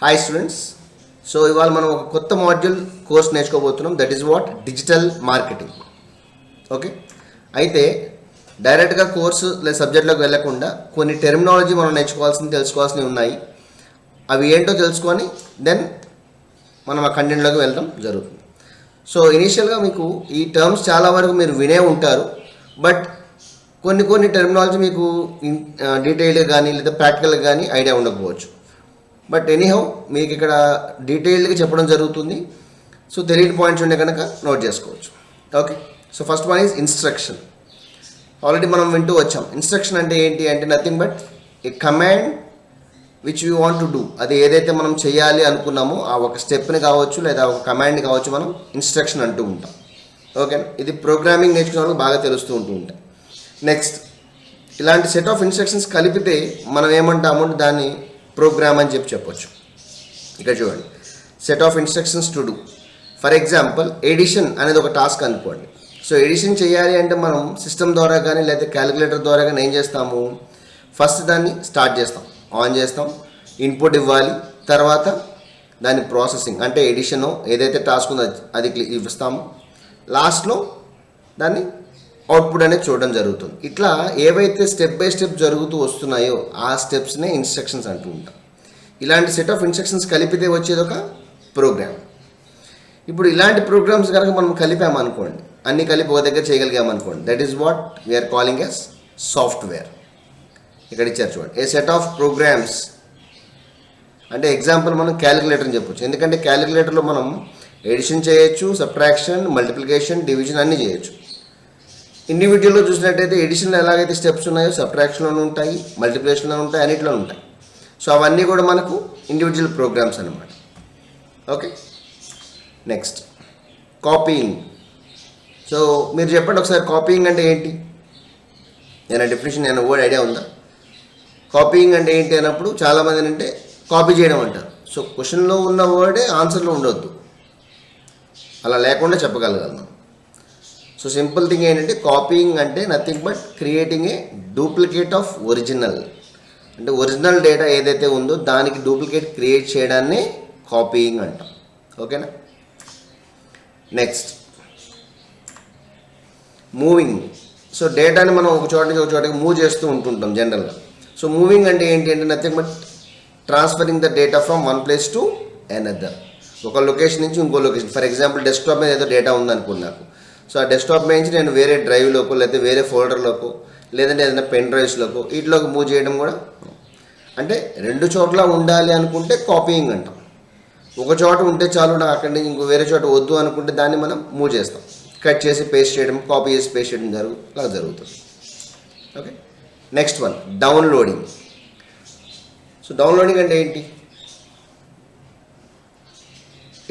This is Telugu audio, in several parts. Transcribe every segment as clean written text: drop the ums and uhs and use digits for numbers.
Hi students. సో ఇవాళ మనం ఒక కొత్త మాడ్యూల్ కోర్స్ నేర్చుకోబోతున్నాం. That is what digital marketing. Okay, అయితే డైరెక్ట్గా కోర్సు లేదా సబ్జెక్ట్లోకి వెళ్ళకుండా కొన్ని టెర్మినాలజీ మనం తెలుసుకోవాల్సినవి ఉన్నాయి. అవి ఏంటో తెలుసుకొని దెన్ మనం ఆ కంటెంట్లోకి వెళ్ళడం జరుగుతుంది. సో ఇనీషియల్గా మీకు ఈ టర్మ్స్ చాలా వరకు మీరు వినే ఉంటారు, బట్ కొన్ని టెర్మినాలజీ మీకు డీటెయిల్గా కానీ లేదా ప్రాక్టికల్గా కానీ ఐడియా ఉండకపోవచ్చు. బట్ ఎనీహౌ మీకు ఇక్కడ డీటెయిల్డ్గా చెప్పడం జరుగుతుంది. సో తెలియని పాయింట్స్ ఉండే కనుక నోట్ చేసుకోవచ్చు. Okay, so first one is instruction. Already మనం వింటూ వచ్చాం. ఇన్స్ట్రక్షన్ అంటే ఏంటి అంటే nothing but A command which you want to do. అది ఏదైతే మనం చేయాలి అనుకున్నామో ఆ ఒక స్టెప్ని కావచ్చు లేదా ఒక కమాండ్ని కావచ్చు మనం ఇన్స్ట్రక్షన్ అంటూ ఉంటాం. ఓకేనా, ఇది ప్రోగ్రామింగ్ నేర్చుకునే వాళ్ళకి బాగా తెలుస్తూ ఉంటాం. నెక్స్ట్, ఇలాంటి సెట్ ఆఫ్ ఇన్స్ట్రక్షన్స్ కలిపితే మనం ఏమంటాము దాన్ని ప్రోగ్రామ్ అని చెప్పొచ్చు. ఇక్కడ చూడండి, set of instructions to do. For example edition అనేది ఒక టాస్క్ అనుకోండి. సో ఎడిషన్ చేయాలి అంటే మనం సిస్టమ్ ద్వారా కానీ లేదా క్యాలిక్యులేటర్ ద్వారా కానీ ఏం చేస్తాము, ఫస్ట్ దాన్ని స్టార్ట్ చేస్తాం, ఆన్ చేస్తాం, ఇన్పుట్ ఇవ్వాలి, తర్వాత దాని ప్రాసెసింగ్ అంటే ఎడిషన్ ఏదైతే టాస్క్ ఉందో అది ఇస్తాము, లాస్ట్లో దాన్ని అవుట్పుట్ అనేది చూడడం జరుగుతుంది. ఇట్లా ఏవైతే స్టెప్ బై స్టెప్ జరుగుతూ వస్తున్నాయో ఆ స్టెప్స్నే ఇన్స్ట్రక్షన్స్ అంటూ ఉంటాం. ఇలాంటి సెట్ ఆఫ్ ఇన్స్ట్రక్షన్స్ కలిపితే వచ్చేది ఒక ప్రోగ్రామ్. ఇప్పుడు ఇలాంటి ప్రోగ్రామ్స్ కనుక మనం కలిపామనుకోండి, అన్ని కలిపి ఒక దగ్గర చేయగలిగామనుకోండి, that is what we are calling as software. ఇక్కడ ఇచ్చారు చూడండి, ఏ సెట్ ఆఫ్ ప్రోగ్రామ్స్ అంటే ఎగ్జాంపుల్ మనం క్యాలిక్యులేటర్ అని చెప్పొచ్చు. ఎందుకంటే క్యాలిక్యులేటర్లో మనం ఎడిషన్ చేయొచ్చు, సబ్ట్రాక్షన్, మల్టిప్లికేషన్, డివిజన్ అన్నీ చేయొచ్చు. ఇండివిజువల్లో చూసినట్టయితే ఎడిషన్లో ఎలాగైతే స్టెప్స్ ఉన్నాయో సబ్ట్రాక్షన్లోనే ఉంటాయి, మల్టిప్లికేషన్లో ఉంటాయి, అన్నిట్లో ఉంటాయి. సో అవన్నీ కూడా మనకు ఇండివిజువల్ ప్రోగ్రామ్స్ అన్నమాట. Okay, next copying. సో మీరు చెప్పండి ఒకసారి, కాపీయింగ్ అంటే ఏంటి? నేను డెఫినేషన్ నేను వర్డ్ ఐడియా ఉందా? కాపీయింగ్ అంటే ఏంటి అన్నప్పుడు చాలామంది అంటే కాపీ చేయడం అంటారు. సో క్వశ్చన్లో ఉన్న వర్డే ఆన్సర్లో ఉండొద్దు, అలా లేకుండా చెప్పగలగాలి. సో సింపుల్ థింగ్ ఏంటంటే కాపీయింగ్ అంటే nothing but creating a duplicate of original. అంటే ఒరిజినల్ డేటా ఏదైతే ఉందో దానికి డూప్లికేట్ క్రియేట్ చేయడాన్ని కాపీయింగ్ అంటాం. ఓకేనా, నెక్స్ట్ మూవింగ్. సో డేటాని మనం ఒక చోట నుంచి ఒక చోటకి మూవ్ చేస్తూ ఉంటుంటాం జనరల్గా. సో మూవింగ్ అంటే ఏంటి అంటే nothing but transferring the data from one place to another. ఒక లొకేషన్ నుంచి ఇంకో లొకేషన్. ఫర్ ఎగ్జాంపుల్ డెస్క్టాప్ మీద ఏదో డేటా ఉందనుకున్నాను. సో ఆ డెస్క్టాప్ మీద నుంచి నేను వేరే డ్రైవ్లోకో లేకపోతే వేరే ఫోల్డర్లోకో లేదంటే ఏదైనా పెన్ డ్రైవ్స్లోకో వీటిలోకి మూవ్ చేయడం కూడా. అంటే రెండు చోట్ల ఉండాలి అనుకుంటే కాపీయింగ్ అంటాం. ఒక చోట ఉంటే చాలు, నాకు అక్కడి నుంచి ఇంకో వేరే చోట వద్దు అనుకుంటే దాన్ని మనం మూవ్ చేస్తాం. కట్ చేసి పేస్ట్ చేయడం, కాపీ చేసి పేస్ట్ చేయడం అలా జరుగుతుంది. Okay, next one downloading. So downloading అంటే ఏంటి?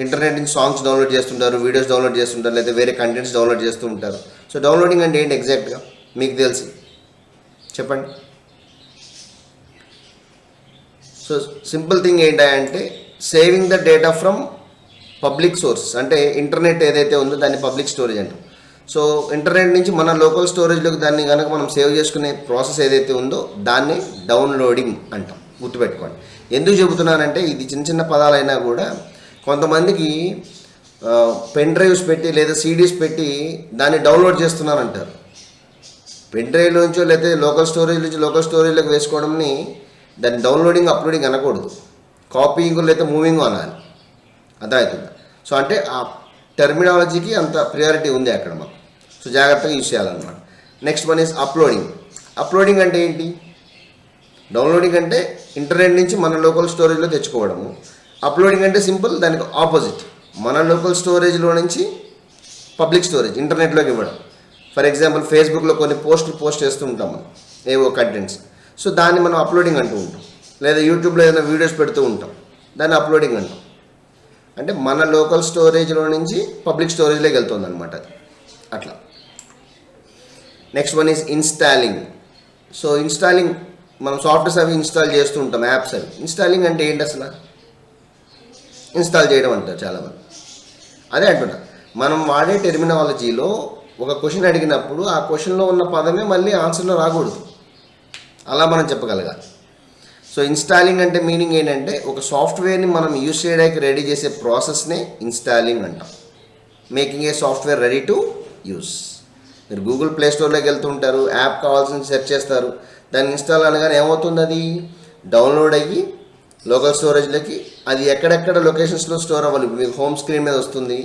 ఇంటర్నెట్ నుంచి సాంగ్స్ డౌన్లోడ్ చేస్తుంటారు, వీడియోస్ డౌన్లోడ్ చేస్తుంటారు, లేదా వేరే కంటెంట్స్ డౌన్లోడ్ చేస్తూ ఉంటారు. సో డౌన్లోడింగ్ అంటే ఏంటి ఎగ్జాక్ట్గా మీకు తెలిసి చెప్పండి. సో సింపుల్ థింగ్ ఏంటంటే saving the data from public source. అంటే ఇంటర్నెట్ ఏదైతే ఉందో దాన్ని పబ్లిక్ స్టోరేజ్ అంటాం. సో ఇంటర్నెట్ నుంచి మన లోకల్ స్టోరేజ్లోకి దాన్ని కనుక మనం సేవ్ చేసుకునే ప్రాసెస్ ఏదైతే ఉందో దాన్ని డౌన్లోడింగ్ అంటాం. గుర్తుపెట్టుకోండి. ఎందుకు చెబుతున్నానంటే ఇది చిన్న చిన్న పదాలైనా కూడా కొంతమందికి పెన్ డ్రైవ్స్ పెట్టి లేదా సీడీస్ పెట్టి దాన్ని డౌన్లోడ్ చేస్తున్నారంటారు. పెన్ డ్రైవ్లోంచో లేదా లోకల్ స్టోరేజ్ నుంచి లోకల్ స్టోరేజ్లోకి వేసుకోవడంని దాన్ని డౌన్లోడింగ్ అప్లోడింగ్ అనకూడదు, కాపీయింగ్ లేదా మూవింగ్ అనాలి. అర్థమవుతుందా? సో అంటే ఆ టెర్మినాలజీకి అంత ప్రియారిటీ ఉంది అక్కడ మనం. సో జాగ్రత్తగా యూజ్ చేయాలన్నమాట. Next one is uploading. Uploading అంటే ఏంటి? డౌన్లోడింగ్ అంటే ఇంటర్నెట్ నుంచి మన లోకల్ స్టోరేజ్లో తెచ్చుకోవడము. అప్లోడింగ్ అంటే సింపుల్ దానికి ఆపోజిట్, మన లోకల్ స్టోరేజ్లో నుంచి పబ్లిక్ స్టోరేజ్ ఇంటర్నెట్లోకి ఇవ్వడం. ఫర్ ఎగ్జాంపుల్ ఫేస్బుక్లో కొన్ని పోస్ట్ చేస్తూ ఉంటాం మనం ఏవో కంటెంట్స్. సో దాన్ని మనం అప్లోడింగ్ అంటూ ఉంటాం. లేదా యూట్యూబ్లో ఏదైనా వీడియోస్ పెడుతూ ఉంటాం, దాన్ని అప్లోడింగ్ అంటాం. అంటే మన లోకల్ స్టోరేజ్లో నుంచి పబ్లిక్ స్టోరేజ్లోకి వెళ్తుంది అనమాట అది. అట్లా. Next one is installing. So installing మనం సాఫ్ట్వేర్స్ అవి ఇన్స్టాల్ చేస్తూ ఉంటాం, యాప్స్ అవి. ఇన్స్టాలింగ్ అంటే ఏంటి అసలు? ఇన్స్టాల్ చేయడం అంటారు చాలామంది. అదే అంటున్నా, మనం వాడే టెర్మినాలజీలో ఒక క్వశ్చన్ అడిగినప్పుడు ఆ క్వశ్చన్లో ఉన్న పదమే మళ్ళీ ఆన్సర్లో రాకూడదు, అలా మనం చెప్పగలగాలి. సో ఇన్స్టాలింగ్ అంటే మీనింగ్ ఏంటంటే ఒక సాఫ్ట్వేర్ని మనం యూజ్ చేయడానికి రెడీ చేసే ప్రాసెస్నే ఇన్స్టాలింగ్ అంటాం. Making a software ready to use. మీరు గూగుల్ ప్లే స్టోర్లోకి వెళ్తూ ఉంటారు, యాప్ కావాల్సిన సెర్చ్ చేస్తారు, దాన్ని ఇన్స్టాల్ అనగానే ఏమవుతుంది, అది డౌన్లోడ్ అయ్యి లోకల్ స్టోరేజ్లోకి అది ఎక్కడెక్కడ లొకేషన్స్లో స్టోర్ అవ్వాలి మీకు హోమ్ స్క్రీన్ మీద వస్తుంది.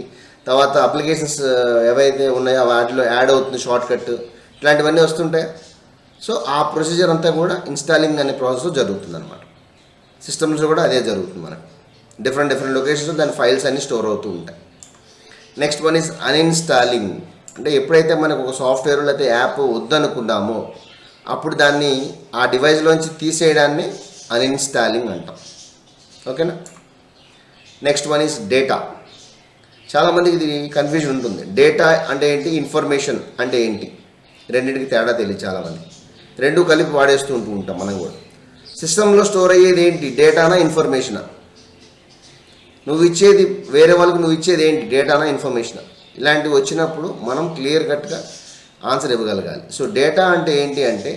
తర్వాత అప్లికేషన్స్ ఏవైతే ఉన్నాయో వాటిలో యాడ్ అవుతుంది షార్ట్ కట్, ఇట్లాంటివన్నీ వస్తుంటాయి. సో ఆ ప్రొసీజర్ అంతా కూడా ఇన్స్టాలింగ్ అనే ప్రాసెస్లో జరుగుతుంది అనమాట. సిస్టమ్స్లో కూడా అదే జరుగుతుంది మనకు. డిఫరెంట్ లొకేషన్స్లో దాని ఫైల్స్ అన్నీ స్టోర్ అవుతూ ఉంటాయి. Next one is uninstalling. అంటే ఎప్పుడైతే మనకు ఒక సాఫ్ట్వేర్ లేకపోతే యాప్ వద్దనుకున్నామో అప్పుడు దాన్ని ఆ డివైస్లోంచి తీసేయడాన్ని అన్ఇన్స్టాలింగ్ అంటాం. ఓకేనా. Next one is data. చాలామందికి ఇది కన్ఫ్యూజన్ ఉంటుంది. డేటా అంటే ఏంటి, ఇన్ఫర్మేషన్ అంటే ఏంటి, రెండింటికి తేడా తెలియదు చాలామంది. రెండు కలిపి వాడేస్తూ ఉంటాం మనం కూడా. సిస్టంలో స్టోర్ అయ్యేది ఏంటి, డేటానా ఇన్ఫర్మేషనా? నువ్వు ఇచ్చేది వేరే వాళ్ళకి నువ్వు ఇచ్చేది ఏంటి, డేటానా ఇన్ఫర్మేషనా? ఇలాంటివి వచ్చినప్పుడు మనం క్లియర్ కట్గా ఆన్సర్ ఇవ్వగలగాలి. సో డేటా అంటే ఏంటి అంటే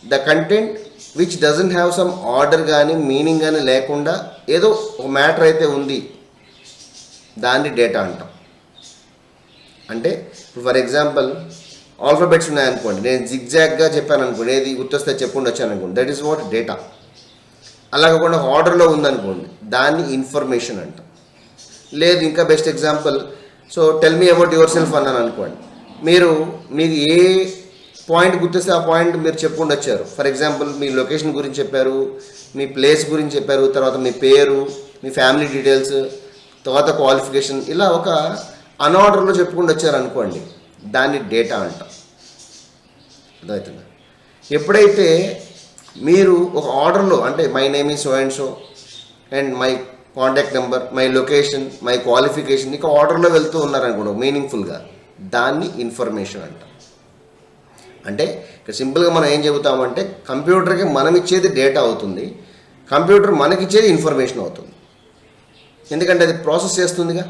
the content which doesn't have some order కానీ మీనింగ్ కానీ లేకుండా ఏదో ఒక మ్యాటర్ అయితే ఉంది, దాన్ని డేటా అంటాం. అంటే ఇప్పుడు ఫర్ ఎగ్జాంపుల్ ఆల్ఫాబెట్స్ ఉన్నాయనుకోండి, నేను జిగ్జాగ్గా చెప్పాను అనుకోండి, ఏది గుర్తొస్తే చెప్పుండి వచ్చాను అనుకోండి, దట్ ఈస్ వాట్ డేటా. అలా కాకుండా ఆర్డర్లో ఉందనుకోండి, దాన్ని ఇన్ఫర్మేషన్ అంటాం. లేదు ఇంకా best example, so tell me about your self అన్నాను అనుకోండి, మీకు ఏ పాయింట్ గుర్తొస్తే ఆ పాయింట్ మీరు చెప్పుకుంటూ వచ్చారు. ఫర్ ఎగ్జాంపుల్ మీ లొకేషన్ గురించి చెప్పారు, మీ ప్లేస్ గురించి చెప్పారు, తర్వాత మీ పేరు, మీ ఫ్యామిలీ డీటెయిల్స్, తర్వాత క్వాలిఫికేషన్, ఇలా ఒక అన్ఆర్డర్లో చెప్పుకుంటూ వచ్చారు అనుకోండి, దాన్ని డేటా అంటాం. అర్థమవుతుందా? ఎప్పుడైతే మీరు ఒక ఆర్డర్లో అంటే my name is so and so and my contact number, my location, my qualification, ఇక ఆర్డర్లో వెళ్తూ ఉన్నారనుకోండి మీనింగ్ఫుల్గా, దాన్ని ఇన్ఫర్మేషన్ అంటాం. అంటే ఇక్కడ సింపుల్గా మనం ఏం చెబుతామంటే కంప్యూటర్కి మనం ఇచ్చేది డేటా అవుతుంది, కంప్యూటర్ మనకిచ్చేది ఇన్ఫర్మేషన్ అవుతుంది. ఎందుకంటే అది ప్రాసెస్ చేస్తుందిగా.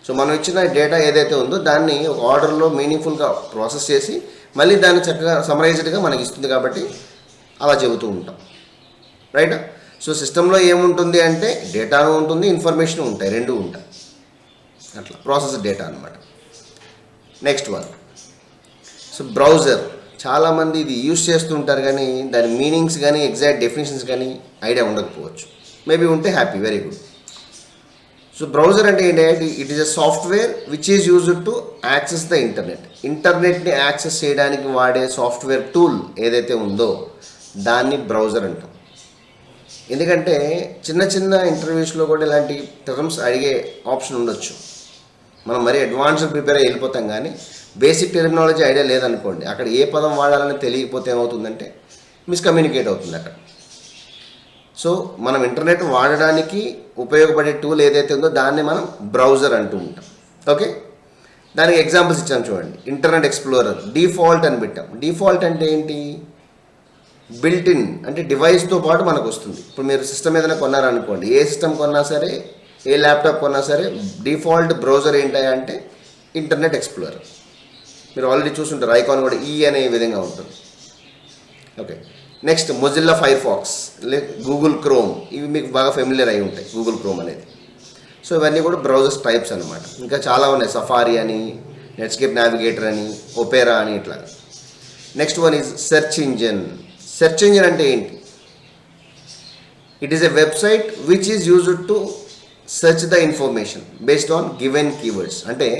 సో మనం ఇచ్చిన డేటా ఏదైతే ఉందో దాన్ని ఒక ఆర్డర్లో మీనింగ్ఫుల్గా ప్రాసెస్ చేసి మళ్ళీ దాన్ని చక్కగా సమరైజ్డ్గా మనకి ఇస్తుంది, కాబట్టి అలా చెబుతూ ఉంటాం. రైట్. సో సిస్టంలో ఏముంటుంది అంటే డేటాను ఉంటుంది, ఇన్ఫర్మేషన్ ఉంటాయి, రెండు ఉంటాయి. అట్లా ప్రాసెస్ డేటా అనమాట. Next one, so browser. చాలామంది ఇది యూజ్ చేస్తూ ఉంటారు కానీ దాని మీనింగ్స్ కానీ ఎగ్జాక్ట్ డెఫినేషన్స్ కానీ ఐడియా ఉండకపోవచ్చు. మేబీ ఉంటే happy, very good. So browser అంటే ఏంటంటే it is a software which is used to access the internet. ఇంటర్నెట్ని యాక్సెస్ చేయడానికి వాడే సాఫ్ట్వేర్ టూల్ ఏదైతే ఉందో దాన్ని బ్రౌజర్ అంటాం. ఎందుకంటే చిన్న ఇంటర్వ్యూస్లో కూడా ఇలాంటి టర్మ్స్ అడిగే ఆప్షన్ ఉండొచ్చు. మనం మరీ అడ్వాన్స్డ్ ప్రిపేర్ అయ్యి వెళ్ళిపోతాం కానీ బేసిక్ టెర్మినాలజీ ఐడియా లేదనుకోండి, అక్కడ ఏ పదం వాడాలని తెలియకపోతే ఏమవుతుందంటే మిస్కమ్యూనికేట్ అవుతుంది అక్కడ. సో మనం ఇంటర్నెట్ వాడడానికి ఉపయోగపడే టూల్ ఏదైతే ఉందో దాన్ని మనం బ్రౌజర్ అంటూ ఉంటాం. ఓకే. దానికి ఎగ్జాంపుల్స్ ఇచ్చాం చూడండి. ఇంటర్నెట్ ఎక్స్ప్లోరర్ డిఫాల్ట్ అని పెట్టాం. డిఫాల్ట్ అంటే ఏంటి, బిల్ట్ ఇన్ అంటే డివైస్తో పాటు మనకు వస్తుంది. ఇప్పుడు మీరు సిస్టమ్ ఏదైనా కొన్నారనుకోండి, ఏ సిస్టమ్ కొన్నా సరే, ఏ ల్యాప్టాప్ కొన్నా సరే డిఫాల్ట్ బ్రౌజర్ ఏంటంటే ఇంటర్నెట్ ఎక్స్ప్లోరర్. మీరు ఆల్రెడీ చూసుంటారు, ఐకాన్ కూడా ఈ అనే విధంగా ఉంటుంది. Okay. Next Mozilla Firefox, Google Chrome, ఇవి మీకు బాగా ఫెమిలియర్ అయి ఉంటాయి, గూగుల్ క్రోమ్ అనేది. సో ఇవన్నీ కూడా బ్రౌజర్స్ టైప్స్ అనమాట. ఇంకా చాలా ఉన్నాయి, సఫారీ అని, నెట్స్కేప్ నావిగేటర్ అని, ఒపేరా అని, ఇట్లా. Next one is search engine. Search engine అంటే ఏంటి, it is a website which is used to search the information based on given keywords. అంటే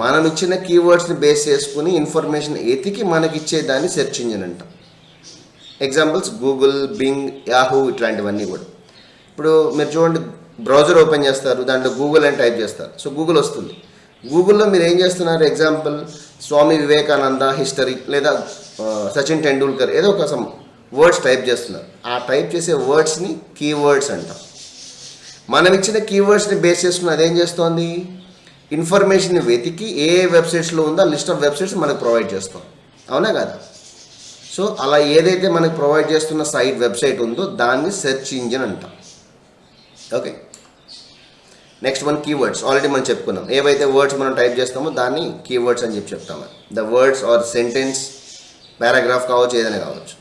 మనం ఇచ్చిన కీవర్డ్స్ని బేస్ చేసుకుని ఇన్ఫర్మేషన్ ఎతికి మనకిచ్చేదాన్ని సెర్చ్ ఇంజిన్ అంటాం. ఎగ్జాంపుల్స్ గూగుల్, బింగ్, యాహూ, ఇట్లాంటివన్నీ కూడా. ఇప్పుడు మీరు చూడండి, బ్రౌజర్ ఓపెన్ చేస్తారు, దాంట్లో గూగుల్ అని టైప్ చేస్తారు, సో గూగుల్ వస్తుంది. గూగుల్లో మీరు ఏం చేస్తున్నారు, ఎగ్జాంపుల్ స్వామి వివేకానంద హిస్టరీ లేదా సచిన్ టెండూల్కర్ ఏదో ఒక సమ్ వర్డ్స్ టైప్ చేస్తున్నారు. ఆ టైప్ చేసే వర్డ్స్ని కీవర్డ్స్ అంటాం. మనం ఇచ్చిన కీవర్డ్స్ని బేస్ చేసుకుని అదేం చేస్తోంది, ఇన్ఫర్మేషన్ వెతికి ఏ వెబ్సైట్స్లో ఉందో ఆ లిస్ట్ ఆఫ్ వెబ్సైట్స్ మనకు ప్రొవైడ్ చేస్తాం. అవునా కదా. సో అలా ఏదైతే మనకు ప్రొవైడ్ చేస్తున్న సైట్ వెబ్సైట్ ఉందో దాన్ని సెర్చ్ ఇంజిన్ అంటాం. Okay. Next one keywords. Already మనం చెప్పుకున్నాం, ఏవైతే వర్డ్స్ మనం టైప్ చేస్తామో దాన్ని కీవర్డ్స్ అని చెప్తాము. The words or sentence, paragraph కావచ్చు, ఏదైనా కావచ్చు.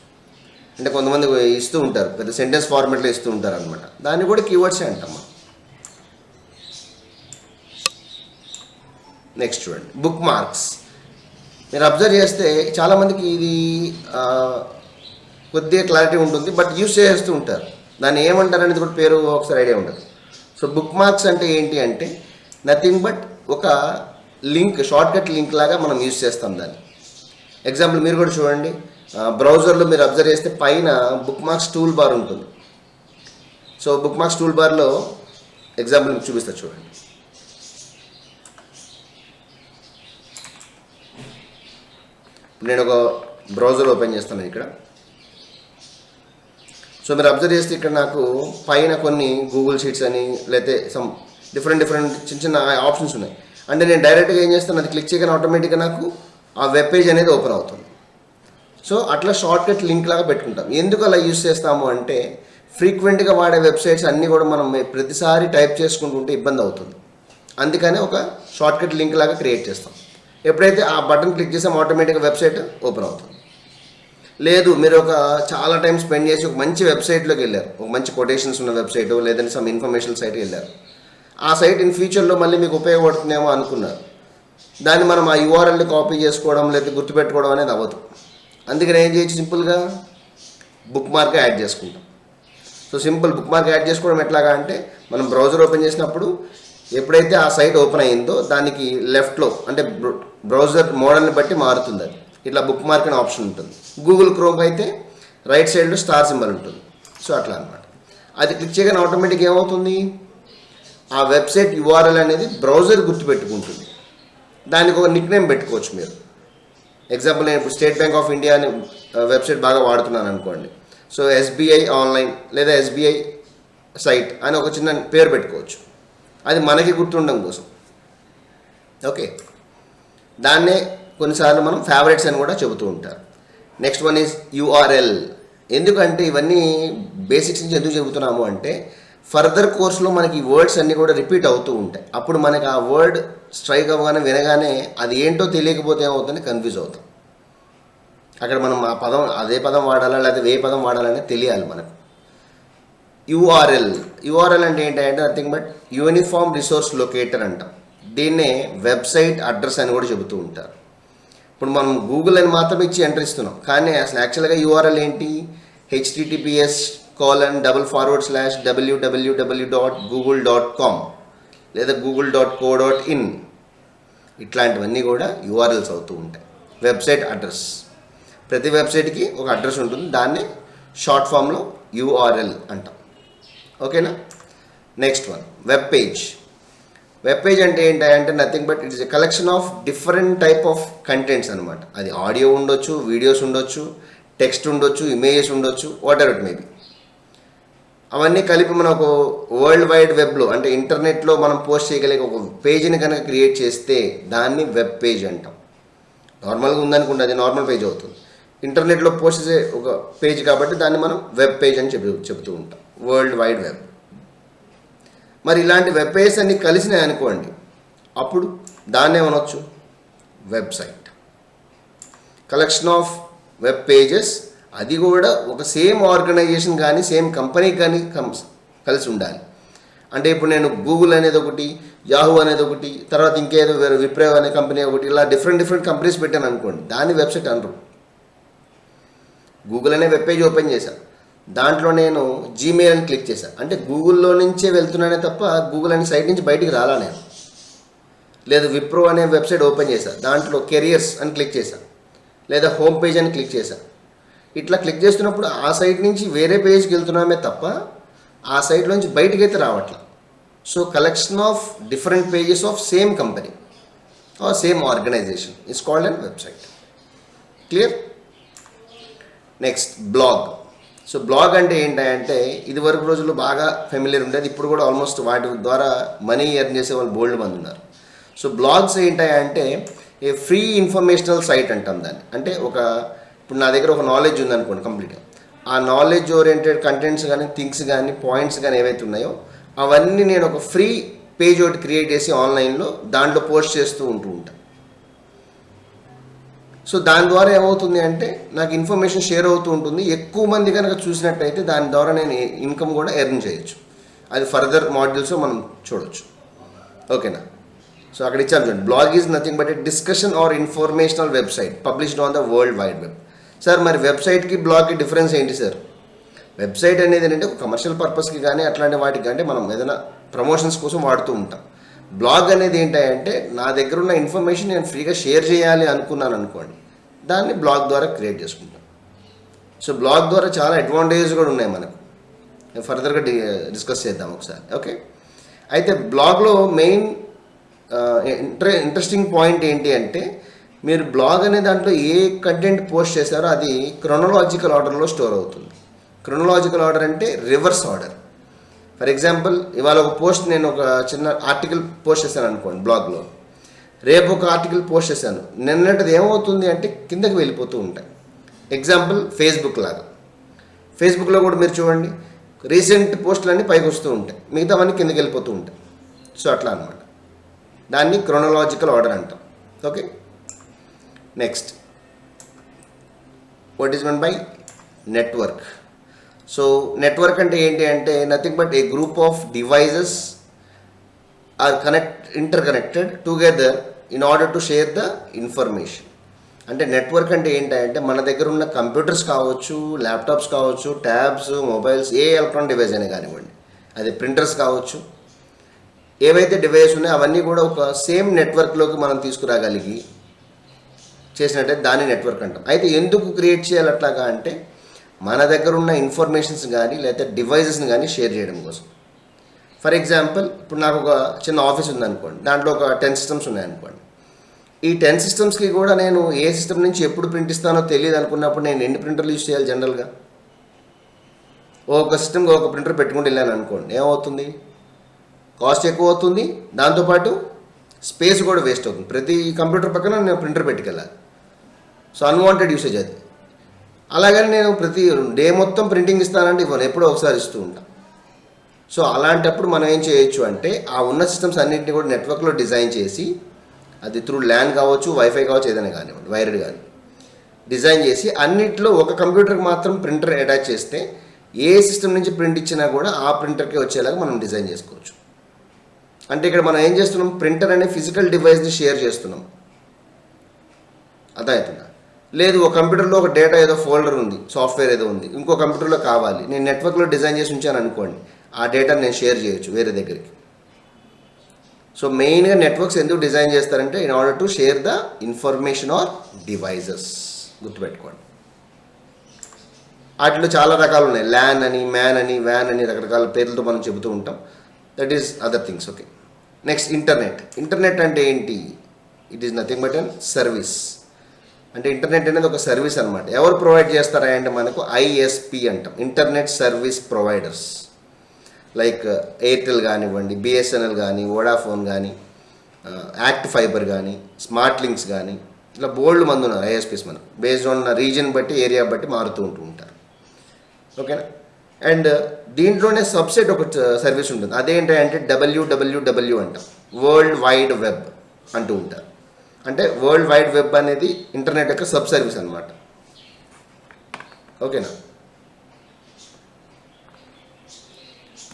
అంటే కొంతమంది ఇస్తూ ఉంటారు, పెద్ద సెంటెన్స్ ఫార్మేట్లో ఇస్తూ ఉంటారు అనమాట. దాన్ని కూడా కీవర్డ్సే అంటాం. నెక్స్ట్ చూడండి, బుక్ మార్క్స్. మీరు అబ్జర్వ్ చేస్తే చాలామందికి ఇది కొద్దిగా క్లారిటీ ఉంటుంది, బట్ యూస్ చేస్తూ ఉంటారు. దాన్ని ఏమంటారు అనేది కూడా పేరు ఒకసారి ఐడియా ఉండదు. సో బుక్ మార్క్స్ అంటే ఏంటి అంటే నథింగ్ బట్ ఒక లింక్, షార్ట్కట్ లింక్ లాగా మనం యూస్ చేస్తాం దాన్ని. ఎగ్జాంపుల్ మీరు కూడా చూడండి, బ్రౌజర్లో మీరు అబ్జర్వ్ చేస్తే పైన బుక్ మార్క్స్ టూల్ బార్ ఉంటుంది. సో బుక్ మార్క్స్ టూల్ బార్లో ఎగ్జాంపుల్ మీకు చూపిస్తా చూడండి. నేను ఒక బ్రౌజర్ ఓపెన్ చేస్తాను ఇక్కడ. సో మీరు అబ్జర్వ్ చేస్తే ఇక్కడ నాకు పైన కొన్ని గూగుల్ షీట్స్ అని లేకపోతే సమ్ డిఫరెంట్ చిన్న చిన్న ఆప్షన్స్ ఉన్నాయి. అంటే నేను డైరెక్ట్గా ఏం చేస్తాను, అది క్లిక్ చేయగానే ఆటోమేటిక్గా నాకు ఆ వెబ్ పేజ్ అనేది ఓపెన్ అవుతుంది. సో అట్లా షార్ట్కట్ లింక్ లాగా పెట్టుకుంటాం. ఎందుకు అలా యూస్ చేస్తాము అంటే ఫ్రీక్వెంట్గా వాడే వెబ్సైట్స్ అన్నీ కూడా మనం ప్రతిసారి టైప్ చేసుకుంటుంటే ఇబ్బంది అవుతుంది. అందుకనే ఒక షార్ట్కట్ లింక్ లాగా క్రియేట్ చేస్తాం. ఎప్పుడైతే ఆ బటన్ క్లిక్ చేసాం ఆటోమేటిక్గా వెబ్సైట్ ఓపెన్ అవుతుంది. లేదు మీరు ఒక చాలా టైం స్పెండ్ చేసి ఒక మంచి వెబ్సైట్లోకి వెళ్ళారు, ఒక మంచి కొటేషన్స్ ఉన్న వెబ్సైట్ లేదంటే సమ్ ఇన్ఫర్మేషన్ సైట్కి వెళ్ళారు, ఆ సైట్ ఇన్ ఫ్యూచర్లో మళ్ళీ మీకు ఉపయోగపడుతుందేమో అనుకున్నారు. దాన్ని మనం ఆ యూఆర్ఎల్ని కాపీ చేసుకోవడం లేదా గుర్తుపెట్టుకోవడం అనేది అవ్వదు. అందుకని ఏం చేయొచ్చు, సింపుల్గా బుక్ మార్క్ యాడ్ చేసుకుంటాం. So simple book mark add చేసుకోవడం ఎట్లాగా అంటే మనం బ్రౌజర్ ఓపెన్ చేసినప్పుడు ఎప్పుడైతే ఆ సైట్ ఓపెన్ అయిందో దానికి లెఫ్ట్లో అంటే బ్రౌజర్ మోడల్ని బట్టి మారుతుంది. అది ఇట్లా బుక్ మార్క్ అనే ఆప్షన్ ఉంటుంది. గూగుల్ క్రోమ్ అయితే రైట్ సైడ్లో స్టార్ సింబల్ ఉంటుంది. సో అట్లా అనమాట. అది క్లిక్ చేయగానే ఆటోమేటిక్ ఏమవుతుంది, ఆ వెబ్సైట్ యూఆర్ఎల్ అనేది బ్రౌజర్ గుర్తుపెట్టుకుంటుంది. దానికి ఒక నిక్ నేమ్ పెట్టుకోవచ్చు మీరు. ఎగ్జాంపుల్ నేను ఇప్పుడు స్టేట్ బ్యాంక్ ఆఫ్ ఇండియా అని వెబ్సైట్ బాగా వాడుతున్నాను అనుకోండి. సో ఎస్బీఐ ఆన్లైన్ లేదా ఎస్బీఐ సైట్ అని ఒక చిన్న పేరు పెట్టుకోవచ్చు. అది మనకి గుర్తుండడం కోసం. ఓకే, దాన్నే కొన్నిసార్లు మనం ఫేవరెట్స్ అని కూడా చెబుతూ ఉంటారు. Next one is URL. ఎందుకంటే ఇవన్నీ బేసిక్స్ నుంచి ఎందుకు చెబుతున్నాము అంటే ఫర్దర్ కోర్స్లో మనకి వర్డ్స్ అన్నీ కూడా రిపీట్ అవుతూ ఉంటాయి. అప్పుడు మనకి ఆ వర్డ్ స్ట్రైక్ అవ్వగానే వినగానే అది ఏంటో తెలియకపోతే ఏమవుతుంది, కన్ఫ్యూజ్ అవుతాం. అక్కడ మనం ఆ పదం అదే పదం వాడాలా లేకపోతే ఏ పదం వాడాలనే తెలియాలి మనకు. యూఆర్ఎల్ అంటే ఏంటంటే nothing but uniform resource locator అంటాం. దీన్నే వెబ్సైట్ అడ్రస్ అని కూడా చెబుతూ ఉంటారు. ఇప్పుడు మనం గూగుల్ అని మాత్రం ఇచ్చి ఎంటర్ ఇస్తున్నాం, కానీ అసలు యాక్చువల్గా యూఆర్ఎల్ ఏంటి, https://www.google.com లేదా google.co.in ఇట్లాంటివన్నీ కూడా యూఆర్ఎల్స్ అవుతూ ఉంటాయి. వెబ్సైట్ అడ్రస్, ప్రతి వెబ్సైట్కి ఒక అడ్రస్ ఉంటుంది, దాన్ని షార్ట్ ఫామ్లో యూఆర్ఎల్ అంటాం. ఓకేనా. Next one web page. Web page అంటే ఏంటంటే nothing but it's a collection of different type of contents అనమాట. అది ఆడియో ఉండొచ్చు, వీడియోస్ ఉండొచ్చు, టెక్స్ట్ ఉండొచ్చు, ఇమేజెస్ ఉండొచ్చు, వాట్ ఎవర్ ఇట్ మేబీ. అవన్నీ కలిపి మనం ఒక వరల్డ్ వైడ్ వెబ్లో అంటే ఇంటర్నెట్లో మనం పోస్ట్ చేయగలిగే ఒక పేజీని కనుక క్రియేట్ చేస్తే దాన్ని వెబ్ పేజ్ అంటాం. నార్మల్గా ఉందనుకుంటే అది నార్మల్ పేజ్ అవుతుంది. ఇంటర్నెట్లో పోస్ట్ చేసే ఒక పేజ్ కాబట్టి దాన్ని మనం వెబ్ పేజ్ అని చెబుతూ ఉంటాం, వరల్డ్ వైడ్ వెబ్. మరి ఇలాంటి వెబ్ పేజెస్ అన్ని కలిసినాయి అనుకోండి, అప్పుడు దాన్ని ఏమనొచ్చు, website. Collection of web pages, అది కూడా ఒక సేమ్ ఆర్గనైజేషన్ కానీ సేమ్ కంపెనీ కానీ కలిసి ఉండాలి. అంటే ఇప్పుడు నేను గూగుల్ అనేది ఒకటి, యాహూ అనేది ఒకటి, తర్వాత ఇంకేదో వేరే విప్రో అనే కంపెనీ ఒకటి, ఇలా డిఫరెంట్ కంపెనీస్ పెట్టాను అనుకోండి, దాన్ని వెబ్సైట్ అనరు. గూగుల్ అనే వెబ్ పేజ్ ఓపెన్ చేశాను, దాంట్లో నేను జీమెయిల్ అని క్లిక్ చేశాను అంటే గూగుల్లో నుంచే వెళ్తున్నానే తప్ప గూగుల్ అనే సైట్ నుంచి బయటికి రాలా నేను. లేదా విప్రో అనే వెబ్సైట్ ఓపెన్ చేశాను, దాంట్లో కెరియర్స్ అని క్లిక్ చేశాను, లేదా హోమ్ పేజ్ అని క్లిక్ చేశాను. ఇట్లా క్లిక్ చేస్తున్నప్పుడు ఆ సైట్ నుంచి వేరే పేజ్కి వెళ్తున్నామే తప్ప ఆ సైట్లోంచి బయటికి అయితే రావట్లేదు. So collection of different pages of same company or same organization is called and website. Clear. Next blog. So blog అంటే ఏంటంటే ఇది వరకు రోజుల్లో బాగా ఫెమిలియర్ ఉండేది, ఇప్పుడు కూడా ఆల్మోస్ట్ వాటి ద్వారా మనీ ఎర్న్ చేసే వాళ్ళు బోల్డ్ మంది ఉన్నారు. సో బ్లాగ్స్ ఏంటంటే ఏ ఫ్రీ ఇన్ఫర్మేషనల్ సైట్ అంటాం దాన్ని. అంటే ఇప్పుడు నా దగ్గర ఒక నాలెడ్జ్ ఉందనుకోండి కంప్లీట్గా, ఆ నాలెడ్జ్ ఓరియంటెడ్ కంటెంట్స్ కానీ థింగ్స్ కానీ పాయింట్స్ కానీ ఏవైతే ఉన్నాయో అవన్నీ నేను ఒక ఫ్రీ పేజ్ ఒకటి క్రియేట్ చేసి ఆన్లైన్లో దాంట్లో పోస్ట్ చేస్తూ ఉంటాను. సో దాని ద్వారా ఏమవుతుంది అంటే నాకు ఇన్ఫర్మేషన్ షేర్ అవుతూ ఉంటుంది. ఎక్కువ మంది కనుక చూసినట్టయితే దాని ద్వారా నేను ఇన్కమ్ కూడా ఎర్న్ చేయొచ్చు. అది ఫర్దర్ మాడ్యూల్స్లో మనం చూడొచ్చు. ఓకేనా? సో అక్కడ ఇచ్చాను చూడండి, blog is nothing but a discussion or informational website published on the world wide web. Sir మరి వెబ్సైట్కి బ్లాగ్కి డిఫరెన్స్ ఏంటి సార్? వెబ్సైట్ అనేది ఏంటంటే ఒక కమర్షియల్ పర్పస్కి కానీ అట్లాంటి వాటికి అంటే మనం ఏదైనా ప్రమోషన్స్ కోసం వాడుతూ ఉంటాం. బ్లాగ్ అనేది ఏంటంటే నా దగ్గర ఉన్న ఇన్ఫర్మేషన్ నేను ఫ్రీగా షేర్ చేయాలి అనుకున్నాను అనుకోండి, దాన్ని బ్లాగ్ ద్వారా క్రియేట్ చేసుకుంటాం. సో బ్లాగ్ ద్వారా చాలా అడ్వాంటేజెస్ కూడా ఉన్నాయి మనకు, ఫర్దర్గా డిస్కస్ చేద్దాం ఒకసారి. ఓకే, అయితే బ్లాగ్లో మెయిన్ ఇంట్రెస్టింగ్ పాయింట్ ఏంటి అంటే మీరు బ్లాగ్ అనే దాంట్లో ఏ కంటెంట్ పోస్ట్ చేశారో అది క్రొనలాజికల్ ఆర్డర్లో స్టోర్ అవుతుంది. క్రొనలాజికల్ ఆర్డర్ అంటే రివర్స్ ఆర్డర్. ఫర్ ఎగ్జాంపుల్ ఇవాళ ఒక పోస్ట్ నేను ఒక చిన్న ఆర్టికల్ పోస్ట్ చేశాను అనుకోండి బ్లాగ్లో, రేపు ఒక ఆర్టికల్ పోస్ట్ చేశాను, నిన్నటిది ఏమవుతుంది అంటే కిందకి వెళ్ళిపోతూ ఉంటాయి. ఎగ్జాంపుల్ ఫేస్బుక్ లాగా. ఫేస్బుక్లో కూడా మీరు చూడండి రీసెంట్ పోస్టులన్నీ పైకి వస్తూ ఉంటాయి, మిగతావన్నీ కిందకి వెళ్ళిపోతూ ఉంటాయి. సో అట్లా అనమాట, దాన్ని క్రొనలాజికల్ ఆర్డర్ అంటాం. Okay, next what is mean by network. So network అంటే ఏంటి అంటే nothing but a group of devices are interconnected together in order to share the information. అంటే నెట్వర్క్ అంటే ఏంటంటే మన దగ్గర ఉన్న కంప్యూటర్స్ కావచ్చు, ల్యాప్టాప్స్ కావచ్చు, ట్యాబ్స్, మొబైల్స్, ఏ ఎలక్ట్రానిక్ డివైస్ అయినా కానివ్వండి, అది ప్రింటర్స్ కావచ్చు, ఏవైతే డివైస్ ఉన్నాయో అవన్నీ కూడా ఒక సేమ్ నెట్వర్క్లోకి మనం తీసుకురాగలిగి చేసినట్టయితే దాన్ని నెట్వర్క్ అంటాం. అయితే ఎందుకు క్రియేట్ చేయాలి అట్లాగా అంటే మన దగ్గర ఉన్న ఇన్ఫర్మేషన్స్ కానీ లేకపోతే డివైజెస్ని కానీ షేర్ చేయడం కోసం. ఫర్ ఎగ్జాంపుల్ ఇప్పుడు నాకు ఒక చిన్న ఆఫీస్ ఉందనుకోండి, దాంట్లో ఒక 10 సిస్టమ్స్ ఉన్నాయనుకోండి. ఈ 10 సిస్టమ్స్కి కూడా నేను ఏ సిస్టమ్ నుంచి ఎప్పుడు ప్రింట్ ఇస్తానో తెలియదు అనుకున్నప్పుడు నేను ఎన్ని ప్రింటర్లు యూజ్ చేయాలి? జనరల్గా ఒక సిస్టమ్కి ఒక ప్రింటర్ పెట్టుకుంటూ వెళ్ళాను అనుకోండి, ఏమవుతుంది? కాస్ట్ ఎక్కువ అవుతుంది, దాంతోపాటు స్పేస్ కూడా వేస్ట్ అవుతుంది. ప్రతి కంప్యూటర్ పక్కన నేను ప్రింటర్ పెట్టుకెళ్ళాలి. సో అన్వాంటెడ్ యూసేజ్ అది. అలాగని నేను ప్రతి డే మొత్తం ప్రింటింగ్ ఇస్తానంటే ఇవ్వను, ఎప్పుడో ఒకసారి ఇస్తూ ఉంటాను. సో అలాంటప్పుడు మనం ఏం చేయొచ్చు అంటే ఆ ఉన్న సిస్టమ్స్ అన్నింటినీ కూడా నెట్వర్క్లో డిజైన్ చేసి, అది త్రూ ల్యాన్ కావచ్చు, వైఫై కావచ్చు, ఏదైనా కానివ్వండి, వైర్డ్ కానీ డిజైన్ చేసి అన్నింటిలో ఒక కంప్యూటర్కి మాత్రం ప్రింటర్ అటాచ్ చేస్తే ఏ సిస్టమ్ నుంచి ప్రింట్ ఇచ్చినా కూడా ఆ ప్రింటర్కి వచ్చేలాగా మనం డిజైన్ చేసుకోవచ్చు. అంటే ఇక్కడ మనం ఏం చేస్తున్నాం, ప్రింటర్ అనే ఫిజికల్ డివైస్ని షేర్ చేస్తున్నాం. అర్థమవుతుందా? లేదు ఒక కంప్యూటర్లో ఒక డేటా ఏదో ఫోల్డర్ ఉంది, సాఫ్ట్వేర్ ఏదో ఉంది, ఇంకో కంప్యూటర్లో కావాలి, నేను నెట్వర్క్లో డిజైన్ చేసి ఉంచాను అనుకోండి, ఆ డేటా నేను షేర్ చేయొచ్చు వేరే దగ్గరికి. సో మెయిన్గా నెట్వర్క్స్ ఎందుకు డిజైన్ చేస్తారంటే in order to share the information are devices. గుర్తుపెట్టుకోండి. వాటిలో చాలా రకాలు ఉన్నాయి, ల్యాన్ అని, మ్యాన్ అని, వ్యాన్ అని రకరకాల పేర్లతో మనం చెబుతూ ఉంటాం. That is other things. Okay, next internet. Internet అంటే ఏంటి? It is nothing but an service. అంటే ఇంటర్నెట్ అనేది ఒక సర్వీస్ అనమాట. ఎవరు ప్రొవైడ్ చేస్తారా అంటే మనకు ఐఎస్పి అంటాం, internet service providers. Like Airtel కానివ్వండి, బిఎస్ఎన్ఎల్ కానీ, వోడాఫోన్ కానీ, యాక్ట్ ఫైబర్ కానీ, స్మార్ట్ లింక్స్ కానీ, ఇట్లా బోల్డ్ మంది ఉన్నారు ఐఎస్పీస్. మనకు బేస్డ్ ఆన్ రీజన్ బట్టి, ఏరియా బట్టి మారుతూ ఉంటారు. ఓకేనా? అండ్ దీంట్లోనే సబ్సెట్ ఒక సర్వీస్ ఉంటుంది, అదేంటంటే డబ్ల్యూడబ్ల్యూడబ్ల్యూ అంటాం, వరల్డ్ వైడ్ వెబ్ అంటూ ఉంటారు. అంటే వరల్డ్ వైడ్ వెబ్ అనేది ఇంటర్నెట్ యొక్క సబ్ సర్వీస్ అనమాట. ఓకేనా?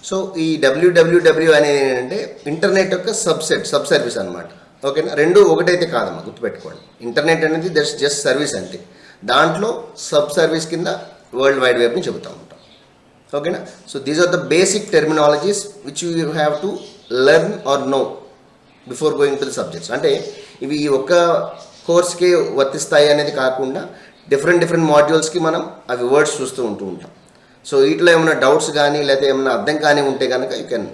సో ఈ డబ్ల్యూడబ్ల్యూడబ్ల్యూ అనేది ఏంటంటే ఇంటర్నెట్ యొక్క సబ్ సర్వీస్ అనమాట. ఓకేనా? రెండు ఒకటైతే కాదమ్మా, గుర్తుపెట్టుకోండి. ఇంటర్నెట్ అనేది జస్ట్ సర్వీస్ అంటే దాంట్లో సబ్ సర్వీస్ కింద వరల్డ్ వైడ్ వెబ్ని చెబుతూ ఉంటాం. ఓకేనా? So these are the basic terminologies which you have to learn or know before going to the subjects. అంటే ఇవి ఒక్క కోర్స్కి వర్తిస్తాయి అనేది కాకుండా డిఫరెంట్ మాడ్యూల్స్కి మనం అవి వర్డ్స్ చూస్తూ ఉంటాం. సో వీటిలో ఏమైనా డౌట్స్ కానీ లేకపోతే ఏమైనా అర్థం కానీ ఉంటే కనుక యూ కెన్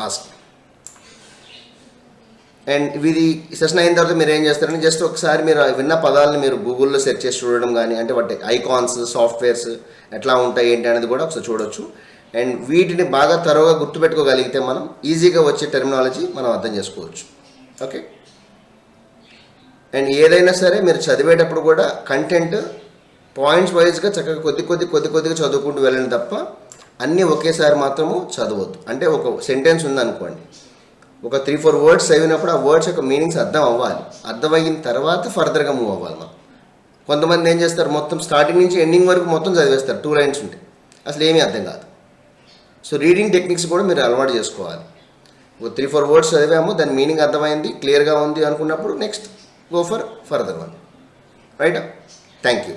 ఆస్క్. అండ్ ఇది సెషన్ అయిన తర్వాత మీరు ఏం చేస్తారంటే జస్ట్ ఒకసారి మీరు విన్న పదాలను మీరు గూగుల్లో సెర్చ్ చేసి చూడడం కానీ, అంటే వాటి ఐకాన్స్, సాఫ్ట్వేర్స్ ఎట్లా ఉంటాయి ఏంటి అనేది కూడా ఒకసారి చూడొచ్చు. అండ్ వీటిని బాగా త్వరగా గుర్తుపెట్టుకోగలిగితే మనం ఈజీగా వచ్చే టెర్మినాలజీ మనం అర్థం చేసుకోవచ్చు. ఓకే? అండ్ ఏదైనా సరే మీరు చదివేటప్పుడు కూడా కంటెంట్ పాయింట్స్ వైజ్గా చక్కగా కొద్దిగా చదువుకుంటూ వెళ్ళండి తప్ప అన్నీ ఒకేసారి మాత్రము చదవద్దు. అంటే ఒక సెంటెన్స్ ఉందనుకోండి, ఒక 3-4 వర్డ్స్ చదివినప్పుడు ఆ వర్డ్స్ యొక్క మీనింగ్స్ అర్థం అవ్వాలి. అర్థమయిన తర్వాత ఫర్దర్గా మూవ్ అవ్వాలి మనం. కొంతమంది ఏం చేస్తారు, మొత్తం స్టార్టింగ్ నుంచి ఎండింగ్ వరకు మొత్తం చదివేస్తారు, 2 లైన్స్ ఉంటాయి, అసలు ఏమీ అర్థం కాదు. సో రీడింగ్ టెక్నిక్స్ కూడా మీరు అలవాటు చేసుకోవాలి. 3-4 వర్డ్స్ చదివాము, దాని మీనింగ్ అర్థమైంది, క్లియర్గా ఉంది అనుకున్నప్పుడు next go for further one. Right? Thank you.